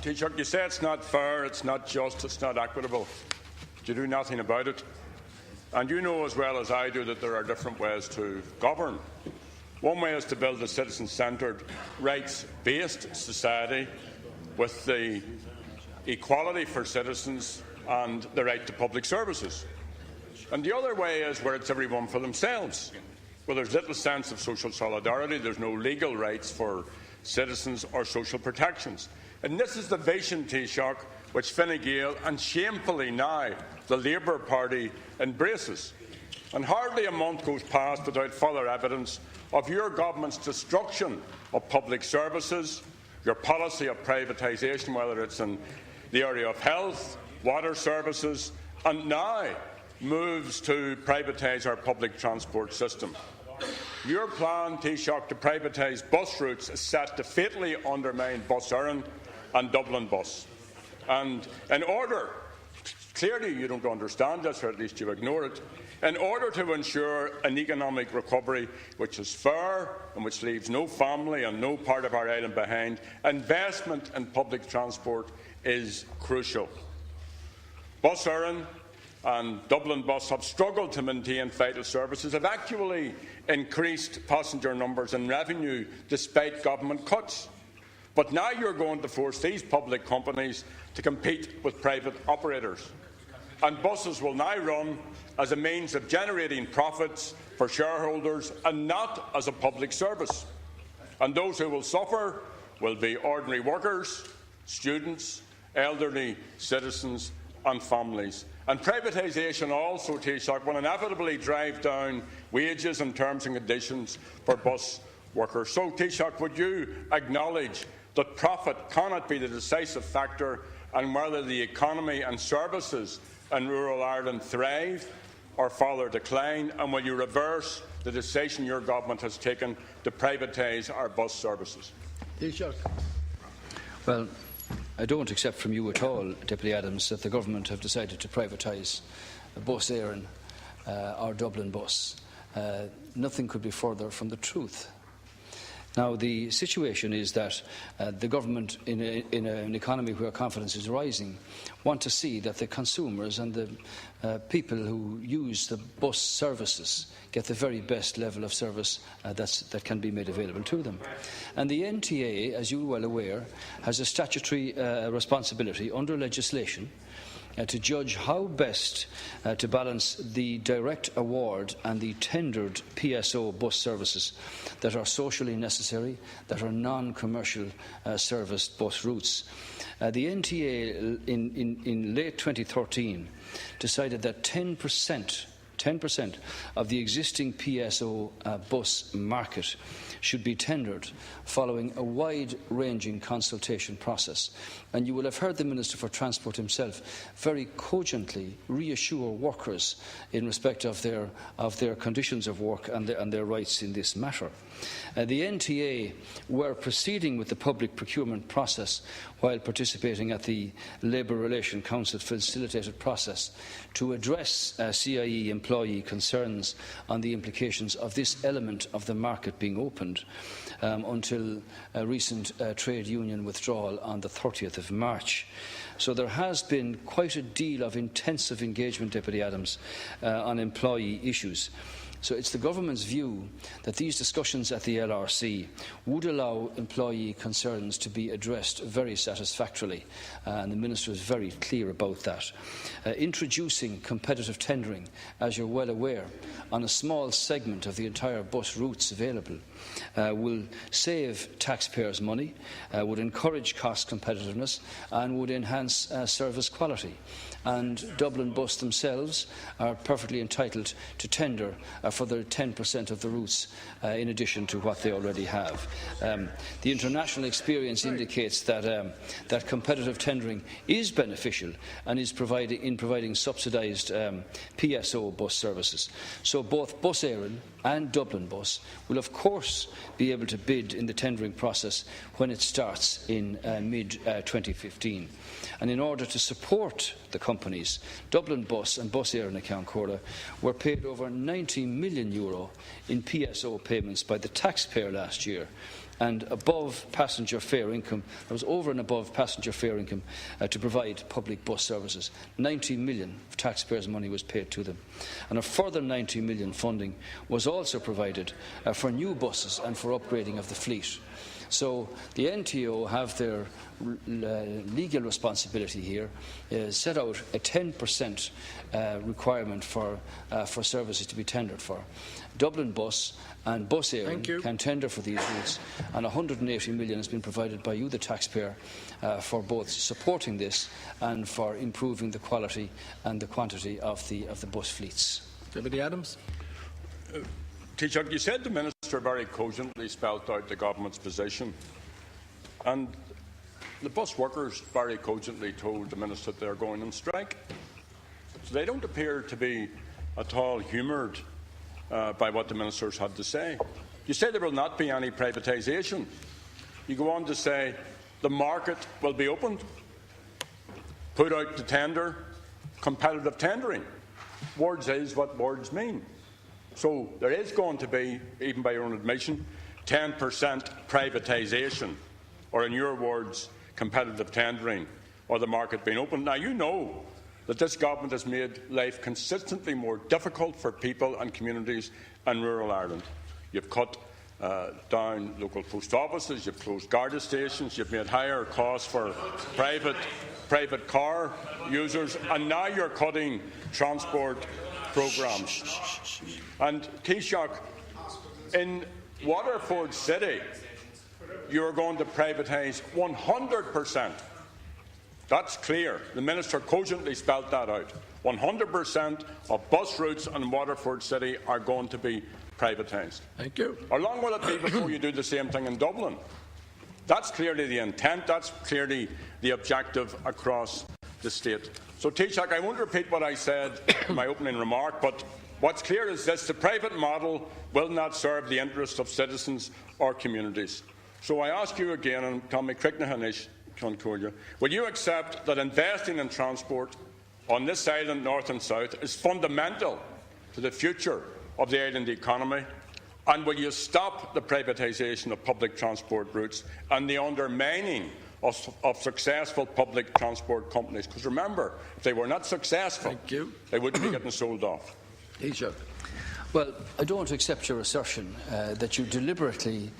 Taoiseach, you say it's not fair, it's not just, it's not equitable. But you do nothing about it. And you know as well as I do that there are different ways to govern. One way is to build a citizen-centred, rights-based society with the equality for citizens and the right to public services. And the other way is where it's everyone for themselves, where there's little sense of social solidarity, there's no legal rights for citizens or social protections. And this is the vision, Taoiseach, which Fine Gael and shamefully now the Labour Party embraces. And hardly a month goes past without further evidence of your government's destruction of public services, your policy of privatisation, whether it's in the area of health, water services, and now moves to privatise our public transport system. Your plan, Taoiseach, to privatise bus routes is set to fatally undermine Bus Éireann and Dublin Bus. And in order, clearly you don't understand this, or at least you ignore it, in order to ensure an economic recovery which is fair and which leaves no family and no part of our island behind, investment in public transport is crucial. Bus Éireann and Dublin Bus have struggled to maintain vital services, have actually increased passenger numbers and revenue despite government cuts. But now you're going to force these public companies to compete with private operators. And buses will now run as a means of generating profits for shareholders and not as a public service. And those who will suffer will be ordinary workers, students, elderly citizens and families. And privatisation also, Taoiseach, will inevitably drive down wages and terms and conditions for bus workers. So, Taoiseach, would you acknowledge that profit cannot be the decisive factor and whether the economy and services in rural Ireland thrive or further decline, and will you reverse the decision your government has taken to privatise our bus services? Taoiseach. Well, I don't accept from you at all, Deputy Adams, that the government have decided to privatise Bus Éireann or Dublin Bus. Nothing could be further from the truth. Now, the situation is that the government, in an economy where confidence is rising, want to see that the consumers and the people who use the bus services get the very best level of service that can be made available to them. And the NTA, as you are well aware, has a statutory responsibility under legislation to judge how best to balance the direct award and the tendered PSO bus services that are socially necessary, that are non-commercial serviced bus routes. The NTA in late 2013 decided that 10% of the existing PSO bus market should be tendered following a wide-ranging consultation process. And you will have heard the Minister for Transport himself very cogently reassure workers in respect of their conditions of work and their rights in this matter. The NTA were proceeding with the public procurement process while participating at the Labour Relations Council facilitated process to address CIE employee concerns on the implications of this element of the market being opened until a recent trade union withdrawal on the 30th of March. So there has been quite a deal of intensive engagement, Deputy Adams, on employee issues. So it's the government's view that these discussions at the LRC would allow employee concerns to be addressed very satisfactorily, and the Minister is very clear about that. Introducing competitive tendering, as you're well aware, on a small segment of the entire bus routes available will save taxpayers money, would encourage cost competitiveness and would enhance service quality. And Dublin Bus themselves are perfectly entitled to tender for the 10% of the routes in addition to what they already have. The international experience indicates that competitive tendering is beneficial and is providing subsidised PSO bus services. So both Bus Éireann and Dublin Bus will of course be able to bid in the tendering process when it starts in mid-2015. And in order to support the companies, Dublin Bus and Bus Éireann Account Corda were paid over €90 million in PSO payments by the taxpayer last year. and above passenger fare income. That was over and above passenger fare income to provide public bus services. 90 million of taxpayers' money was paid to them. And a further 90 million funding was also provided for new buses and for upgrading of the fleet. So the NTO have their legal responsibility here, set out a 10% requirement for services to be tendered for. Dublin Bus and Bus Éireann can tender for these routes, and 180 million has been provided by you, the taxpayer, for both supporting this and for improving the quality and the quantity of the bus fleets. Deputy Adams. Taoiseach, you said the Minister very cogently spelt out the government's position, and the bus workers very cogently told the Minister that they are going on strike. So they don't appear to be at all humoured by what the Ministers had to say. You say there will not be any privatisation. You go on to say the market will be opened, put out the tender, competitive tendering. Words is what words mean. So there is going to be, even by your own admission, 10% privatisation, or in your words, competitive tendering, or the market being opened. Now, you know that this government has made life consistently more difficult for people and communities in rural Ireland. You've cut down local post offices, you've closed Garda stations, you've made higher costs for private car users, and now you're cutting transport programmes. And Taoiseach, in Waterford City, you're going to privatise 100%. That's clear. The Minister cogently spelt that out. 100% of bus routes in Waterford City are going to be privatised. Thank you. How long will it be before you do the same thing in Dublin? That's clearly the intent. That's clearly the objective across the state. So, Taoiseach, I won't repeat what I said in my opening remark, but what's clear is this: the private model will not serve the interests of citizens or communities. So I ask you again, and Tommy Cricknahannish, will you accept that investing in transport on this island, north and south, is fundamental to the future of the island economy? And will you stop the privatisation of public transport routes and the undermining of successful public transport companies? Because remember, if they were not successful, they wouldn't be getting sold off. Well, I don't accept your assertion that you deliberately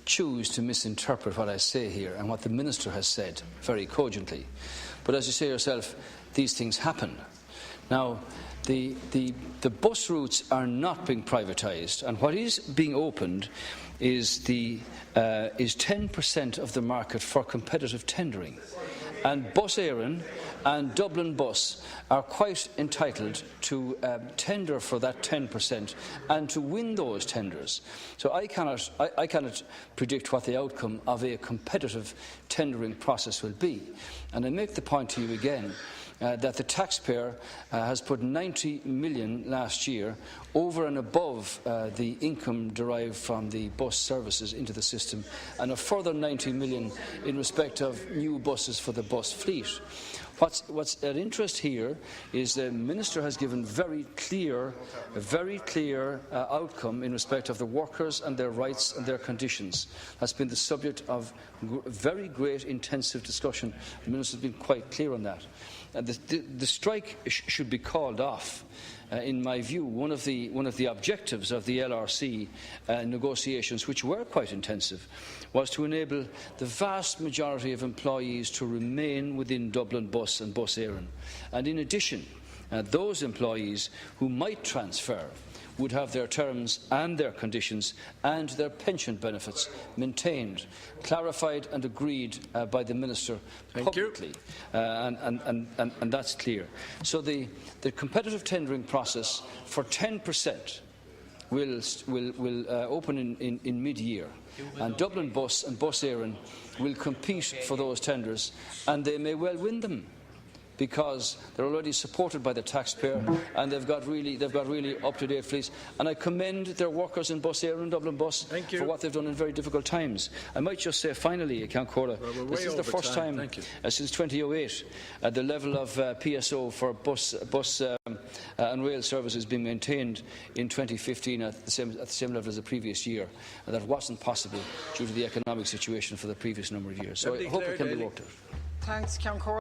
choose to misinterpret what I say here and what the Minister has said very cogently. But as you say yourself, these things happen. Now, the bus routes are not being privatised, and what is being opened is 10% of the market for competitive tendering. And Bus Éireann and Dublin Bus are quite entitled to tender for that 10% and to win those tenders. So I cannot predict what the outcome of a competitive tendering process will be. And I make the point to you again that the taxpayer has put 90 million last year over and above the income derived from the bus services into the system, and a further 90 million in respect of new buses for the bus fleet. What's at interest here is the Minister has given a very clear outcome in respect of the workers and their rights and their conditions. That's been the subject of very great intensive discussion. The Minister has been quite clear on that. The strike should be called off. In my view, one of the objectives of the LRC negotiations, which were quite intensive, was to enable the vast majority of employees to remain within Dublin Bus and Bus Éireann. And in addition, those employees who might transfer would have their terms and their conditions and their pension benefits maintained, clarified and agreed by the Minister publicly. And that's clear. So the competitive tendering process for 10% will open in mid-year, and Dublin Bus and Bus Éireann will compete for those tenders, and they may well win them. because they're already supported by the taxpayer and they've got really up-to-date fleets. And I commend their workers in Bus Éireann and Dublin Bus for what they've done in very difficult times. I might just say finally, Count Cora, this is the first time since 2008 the level of PSO for bus and rail services being maintained in 2015 at the same level as the previous year. And that wasn't possible due to the economic situation for the previous number of years. So I hope it can be worked out. Thanks, Count Cora.